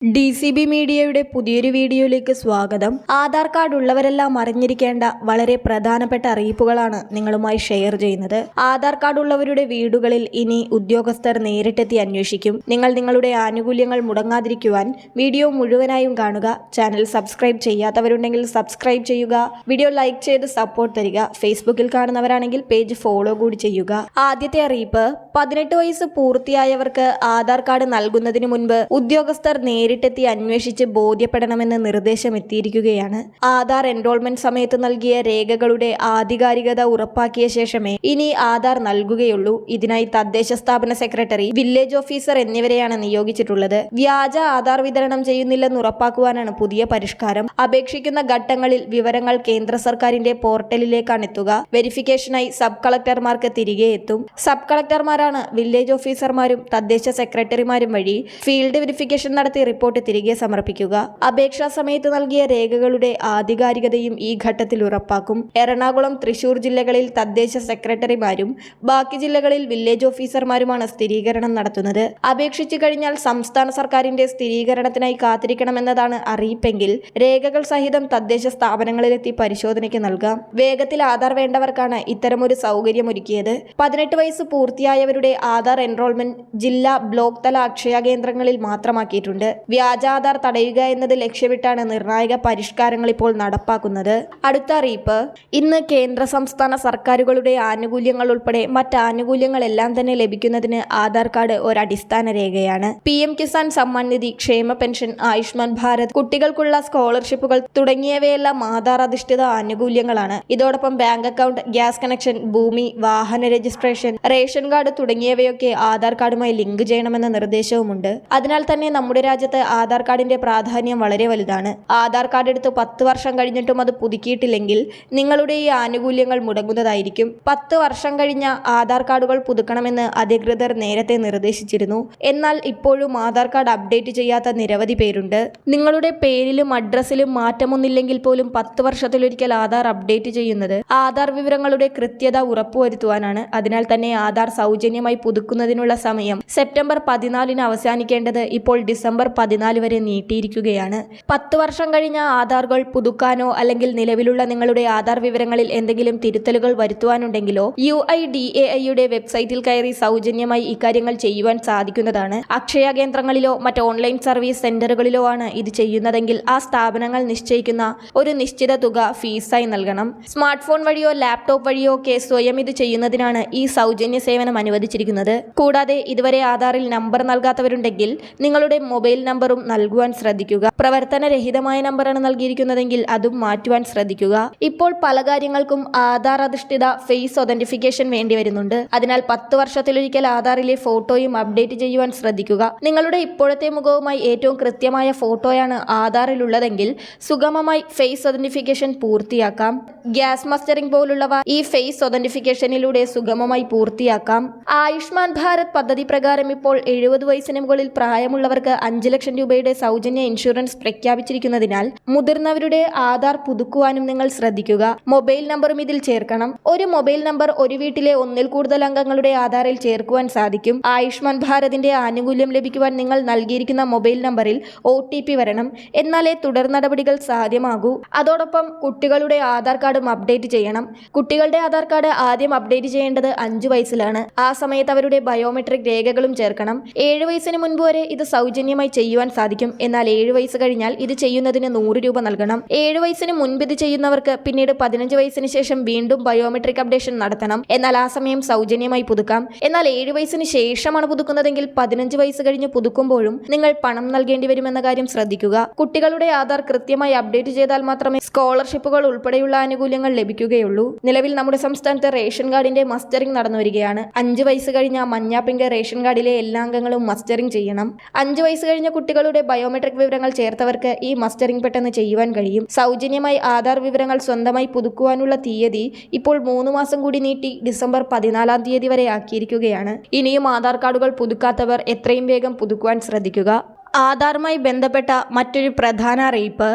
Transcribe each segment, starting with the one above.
DCB മീഡിയയുടെ പുതിയൊരു വീഡിയോയിലേക്ക് സ്വാഗതം. ആധാർ കാർഡ് ഉള്ളവരെല്ലാം അറിഞ്ഞിരിക്കേണ്ട വളരെ പ്രധാനപ്പെട്ട അറിയിപ്പുകളാണ് നിങ്ങളുമായി ഷെയർ ചെയ്യുന്നത്. ആധാർ കാർഡ് ഉള്ളവരുടെ വീടുകളിൽ ഇനി ഉദ്യോഗസ്ഥർ നേരിട്ടെത്തി അന്വേഷിക്കും. നിങ്ങളുടെ ആനുകൂല്യങ്ങൾ മുടങ്ങാതിരിക്കുവാൻ വീഡിയോ മുഴുവനായും കാണുക. ചാനൽ സബ്സ്ക്രൈബ് ചെയ്യാത്തവരുണ്ടെങ്കിൽ സബ്സ്ക്രൈബ് ചെയ്യുക. വീഡിയോ ലൈക്ക് ചെയ്ത് സപ്പോർട്ട് തരിക. ഫേസ്ബുക്കിൽ കാണുന്നവരാണെങ്കിൽ പേജ് ഫോളോ കൂടി ചെയ്യുക. ആദ്യത്തെ അറിയിപ്പ്, 18 വയസ്സ് പൂർത്തിയായവർക്ക് ആധാർ കാർഡ് നൽകുന്നതിന് മുൻപ് ഉദ്യോഗസ്ഥർ നേരിട്ടെത്തി അന്വേഷിച്ച് ബോധ്യപ്പെടണമെന്ന് നിർദ്ദേശം എത്തിയിരിക്കുകയാണ്. ആധാർ എൻറോൾമെന്റ് സമയത്ത് നൽകിയ രേഖകളുടെ ആധികാരികത ഉറപ്പാക്കിയ ശേഷമേ ഇനി ആധാർ നൽകുകയുള്ളൂ. ഇതിനായി തദ്ദേശ സ്ഥാപന സെക്രട്ടറി, വില്ലേജ് ഓഫീസർ എന്നിവരെയാണ് നിയോഗിച്ചിട്ടുള്ളത്. വ്യാജ ആധാർ വിതരണം ചെയ്യുന്നില്ലെന്ന് ഉറപ്പാക്കുവാനാണ് പുതിയ പരിഷ്കാരം. അപേക്ഷിക്കുന്ന ഘട്ടങ്ങളിൽ വിവരങ്ങൾ കേന്ദ്ര സർക്കാരിന്റെ പോർട്ടലിലേക്കാണ് എത്തുക. വെരിഫിക്കേഷനായി സബ് കളക്ടർമാർക്ക് തിരികെ എത്തും. സബ് കളക്ടർമാരാണ് വില്ലേജ് ഓഫീസർമാരും തദ്ദേശ സെക്രട്ടറിമാരും വഴി ഫീൽഡ് വെരിഫിക്കേഷൻ നടത്തി റിപ്പോർട്ട് തിരികെ സമർപ്പിക്കുക. അപേക്ഷാ സമയത്ത് നൽകിയ രേഖകളുടെ ആധികാരികതയും ഈ ഘട്ടത്തിൽ ഉറപ്പാക്കും. എറണാകുളം, തൃശൂർ ജില്ലകളിൽ തദ്ദേശ സെക്രട്ടറിമാരും ബാക്കി ജില്ലകളിൽ വില്ലേജ് ഓഫീസർമാരുമാണ് സ്ഥിരീകരണം നടത്തുന്നത്. അപേക്ഷിച്ചു കഴിഞ്ഞാൽ സംസ്ഥാന സർക്കാരിന്റെ സ്ഥിരീകരണത്തിനായി കാത്തിരിക്കണമെന്നതാണ് അറിയിപ്പെങ്കിൽ രേഖകൾ സഹിതം തദ്ദേശ സ്ഥാപനങ്ങളിലെത്തി പരിശോധനയ്ക്ക് നൽകാം. വേഗത്തിൽ ആധാർ വേണ്ടവർക്കാണ് ഇത്തരമൊരു സൗകര്യമൊരുക്കിയത്. 18 വയസ്സ് പൂർത്തിയായവരുടെ ആധാർ എൻറോൾമെന്റ് ജില്ലാ, ബ്ലോക്ക് തല അക്ഷയ കേന്ദ്രങ്ങളിൽ മാത്രമാക്കിയിട്ടുണ്ട്. വ്യാജ ആധാർ തടയുക എന്നത് ലക്ഷ്യമിട്ടാണ് നിർണായക പരിഷ്കാരങ്ങൾ ഇപ്പോൾ നടപ്പാക്കുന്നത്. അടുത്ത അറിയിപ്പ്, ഇന്ന് കേന്ദ്ര സംസ്ഥാന സർക്കാരുകളുടെ ആനുകൂല്യങ്ങൾ ഉൾപ്പെടെ മറ്റ് ആനുകൂല്യങ്ങളെല്ലാം തന്നെ ലഭിക്കുന്നതിന് ആധാർ കാർഡ് ഒരു അടിസ്ഥാന രേഖയാണ്. PM കിസാൻ സമ്മാൻ നിധി, ക്ഷേമ പെൻഷൻ, ആയുഷ്മാൻ ഭാരത്, കുട്ടികൾക്കുള്ള സ്കോളർഷിപ്പുകൾ തുടങ്ങിയവയെല്ലാം ആധാർ അധിഷ്ഠിത ആനുകൂല്യങ്ങളാണ്. ഇതോടൊപ്പം ബാങ്ക് അക്കൗണ്ട്, ഗ്യാസ് കണക്ഷൻ, ഭൂമി, വാഹന രജിസ്ട്രേഷൻ, റേഷൻ കാർഡ് തുടങ്ങിയവയൊക്കെ ആധാർ കാർഡുമായി ലിങ്ക് ചെയ്യണമെന്ന നിർദ്ദേശവുമുണ്ട്. അതിനാൽ തന്നെ നമ്മുടെ രാജ്യത്ത് ആധാർ കാർഡിന്റെ പ്രാധാന്യം വളരെ വലുതാണ്. ആധാർ കാർഡ് എടുത്ത് 10 വർഷം കഴിഞ്ഞിട്ടും അത് പുതുക്കിയിട്ടില്ലെങ്കിൽ നിങ്ങളുടെ ഈ ആനുകൂല്യങ്ങൾ മുടങ്ങുന്നതായിരിക്കും. 10 വർഷം കഴിഞ്ഞ ആധാർ കാർഡുകൾ പുതുക്കണമെന്ന് അധികൃതർ നേരത്തെ നിർദ്ദേശിച്ചിരുന്നു. എന്നാൽ ഇപ്പോഴും ആധാർ കാർഡ് അപ്ഡേറ്റ് ചെയ്യാത്ത നിരവധി പേരുണ്ട്. നിങ്ങളുടെ പേരിലും അഡ്രസ്സിലും മാറ്റമൊന്നില്ലെങ്കിൽ പോലും 10 വർഷത്തിലൊരിക്കൽ ആധാർ അപ്ഡേറ്റ് ചെയ്യുന്നത് ആധാർ വിവരങ്ങളുടെ കൃത്യത ഉറപ്പുവരുത്തുവാനാണ്. അതിനാൽ തന്നെ ആധാർ സൗജന്യമായി പുതുക്കുന്നതിനുള്ള സമയം സെപ്റ്റംബർ 14 അവസാനിക്കേണ്ടത് ഇപ്പോൾ ഡിസംബർ 14 വരെ നീട്ടിയിരിക്കുകയാണ്. 10 വർഷം കഴിഞ്ഞ ആധാറുകൾ പുതുക്കാനോ അല്ലെങ്കിൽ നിലവിലുള്ള നിങ്ങളുടെ ആധാർ വിവരങ്ങളിൽ എന്തെങ്കിലും തിരുത്തലുകൾ വരുത്തുവാനുണ്ടെങ്കിലോ UIDAIയുടെ വെബ്സൈറ്റിൽ കയറി സൗജന്യമായി ഇക്കാര്യങ്ങൾ ചെയ്യുവാൻ സാധിക്കുന്നതാണ്. അക്ഷയ കേന്ദ്രങ്ങളിലോ മറ്റ് ഓൺലൈൻ സർവീസ് സെന്ററുകളിലോ ആണ് ഇത് ചെയ്യുന്നതെങ്കിൽ ആ സ്ഥാപനങ്ങൾ നിശ്ചയിക്കുന്ന ഒരു നിശ്ചിത തുക ഫീസായി നൽകണം. സ്മാർട്ട് ഫോൺ വഴിയോ ലാപ്ടോപ്പ് വഴിയോ ഒക്കെ സ്വയം ഇത് ചെയ്യുന്നതിനാണ് ഈ സൗജന്യ സേവനം അനുവദിച്ചിരിക്കുന്നത്. കൂടാതെ ഇതുവരെ ആധാറിൽ നമ്പർ നൽകാത്തവരുണ്ടെങ്കിൽ നിങ്ങളുടെ മൊബൈൽ നമ്പറും നൽകുവാൻ ശ്രദ്ധിക്കുക. പ്രവർത്തനരഹിതമായ നമ്പറാണ് നൽകിയിരിക്കുന്നതെങ്കിൽ അതും മാറ്റുവാൻ ശ്രദ്ധിക്കുക. ഇപ്പോൾ പല കാര്യങ്ങൾക്കും ആധാർ അധിഷ്ഠിത ഫേസ് ഒതന്റിഫിക്കേഷൻ വേണ്ടി വരുന്നുണ്ട്. അതിനാൽ 10 വർഷത്തിലൊരിക്കൽ ആധാറിലെ ഫോട്ടോയും അപ്ഡേറ്റ് ചെയ്യുവാൻ ശ്രദ്ധിക്കുക. നിങ്ങളുടെ ഇപ്പോഴത്തെ മുഖവുമായി ഏറ്റവും കൃത്യമായ ഫോട്ടോയാണ് ആധാറിൽ ഉള്ളതെങ്കിൽ സുഗമമായി ഫേസ് ഒതന്റിഫിക്കേഷൻ പൂർത്തിയാക്കാം. ഗ്യാസ് മസ്റ്ററിംഗ് പോലുള്ളവ ഈ ഫേസ് ഒതന്റിഫിക്കേഷനിലൂടെ സുഗമമായി പൂർത്തിയാക്കാം. ആയുഷ്മാൻ ഭാരത് പദ്ധതി പ്രകാരം ഇപ്പോൾ 70 വയസ്സിന് മുകളിൽ പ്രായമുള്ളവർക്ക് 5 ലക്ഷം രൂപയുടെ സൗജന്യ ഇൻഷുറൻസ് പ്രഖ്യാപിച്ചിരിക്കുന്നതിനാൽ മുതിർന്നവരുടെ ആധാർ പുതുക്കുവാനും നിങ്ങൾ ശ്രദ്ധിക്കുക. മൊബൈൽ നമ്പറും ഇതിൽ ചേർക്കണം. ഒരു മൊബൈൽ നമ്പർ ഒരു വീട്ടിലെ ഒന്നിൽ കൂടുതൽ അംഗങ്ങളുടെ ആധാറിൽ ചേർക്കുവാൻ സാധിക്കും. ആയുഷ്മാൻ ഭാരതിന്റെ ആനുകൂല്യം ലഭിക്കുവാൻ നിങ്ങൾ നൽകിയിരിക്കുന്ന മൊബൈൽ നമ്പറിൽ OTP വരണം. എന്നാലേ തുടർ നടപടികൾ സാധ്യമാകൂ. അതോടൊപ്പം കുട്ടികളുടെ ആധാർ കാർഡും അപ്ഡേറ്റ് ചെയ്യണം. കുട്ടികളുടെ ആധാർ കാർഡ് ആദ്യം അപ്ഡേറ്റ് ചെയ്യേണ്ടത് 5 വയസ്സിലാണ്. ആ സമയത്ത് അവരുടെ ബയോമെട്രിക് രേഖകളും ചേർക്കണം. 7 വയസ്സിന് മുൻപ് വരെ ഇത് സൗജന്യമായി ചെയ്യുവാൻ സാധിക്കും. എന്നാൽ 7 വയസ്സ് കഴിഞ്ഞാൽ ഇത് ചെയ്യുന്നതിന് 100 രൂപ നൽകണം. 7 വയസ്സിന് മുൻപ് ഇത് ചെയ്യുന്നവർക്ക് പിന്നീട് 15 വയസ്സിന് ശേഷം വീണ്ടും ബയോമെട്രിക് അപ്ഡേഷൻ നടത്തണം. എന്നാൽ ആ സമയം സൗജന്യമായി പുതുക്കാം. എന്നാൽ 7 വയസ്സിന് ശേഷമാണ് പുതുക്കുന്നതെങ്കിൽ 15 വയസ്സ് കഴിഞ്ഞ് പുതുക്കുമ്പോഴും നിങ്ങൾ പണം നൽകേണ്ടി വരുമെന്ന കാര്യം ശ്രദ്ധിക്കുക. കുട്ടികളുടെ ആധാർ കൃത്യമായി അപ്ഡേറ്റ് ചെയ്താൽ മാത്രമേ സ്കോളർഷിപ്പുകൾ ഉൾപ്പെടെയുള്ള ആനുകൂല്യങ്ങൾ ലഭിക്കുകയുള്ളൂ. നിലവിൽ നമ്മുടെ സംസ്ഥാനത്ത് റേഷൻ കാർഡിന്റെ മസ്റ്ററിംഗ് നടന്നു വരികയാണ്. 5 വയസ്സ് കഴിഞ്ഞ മഞ്ഞ പിങ്ക് റേഷൻ കാർഡിലെ എല്ലാ അംഗങ്ങളും മസ്റ്ററിംഗ് ചെയ്യണം. 5 വയസ്സ് കഴിഞ്ഞ കുട്ടികളുടെ ബയോമെട്രിക് വിവരങ്ങൾ ചേർത്തവർക്ക് ഈ മസ്റ്ററിംഗ് പെട്ടെന്ന് ചെയ്യുവാൻ കഴിയും. സൗജന്യമായി ആധാർ വിവരങ്ങൾ സ്വന്തമായി പുതുക്കുവാനുള്ള തീയതി ഇപ്പോൾ 3 മാസം കൂടി നീട്ടി ഡിസംബർ 14 വരെ ആക്കിയിരിക്കുകയാണ്. ഇനിയും ആധാർ കാർഡുകൾ പുതുക്കാത്തവർ എത്രയും വേഗം പുതുക്കുവാൻ ശ്രദ്ധിക്കുക. ആധാറുമായി ബന്ധപ്പെട്ട മറ്റൊരു പ്രധാന അറിയിപ്പ്,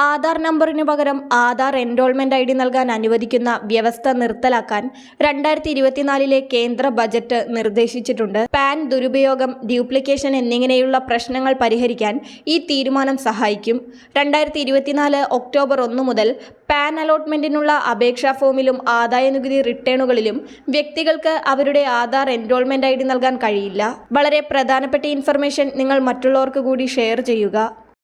ആധാർ നമ്പറിനു പകരം ആധാർ എൻറോൾമെന്റ് ID നൽകാൻ അനുവദിക്കുന്ന വ്യവസ്ഥ നിർത്തലാക്കാൻ 2024 കേന്ദ്ര ബജറ്റ് നിർദ്ദേശിച്ചിട്ടുണ്ട്. പാൻ ദുരുപയോഗം, ഡ്യൂപ്ലിക്കേഷൻ എന്നിങ്ങനെയുള്ള പ്രശ്നങ്ങൾ പരിഹരിക്കാൻ ഈ തീരുമാനം സഹായിക്കും. 2024 ഒക്ടോബർ 1 മുതൽ പാൻ അലോട്ട്മെന്റിനുള്ള അപേക്ഷാ ഫോമിലും ആദായനികുതി റിട്ടേണുകളിലും വ്യക്തികൾക്ക് അവരുടെ ആധാർ എൻറോൾമെന്റ് ID നൽകാൻ കഴിയില്ല. വളരെ പ്രധാനപ്പെട്ട ഇൻഫർമേഷൻ നിങ്ങൾ മറ്റുള്ളവർക്ക് കൂടി ഷെയർ ചെയ്യുക.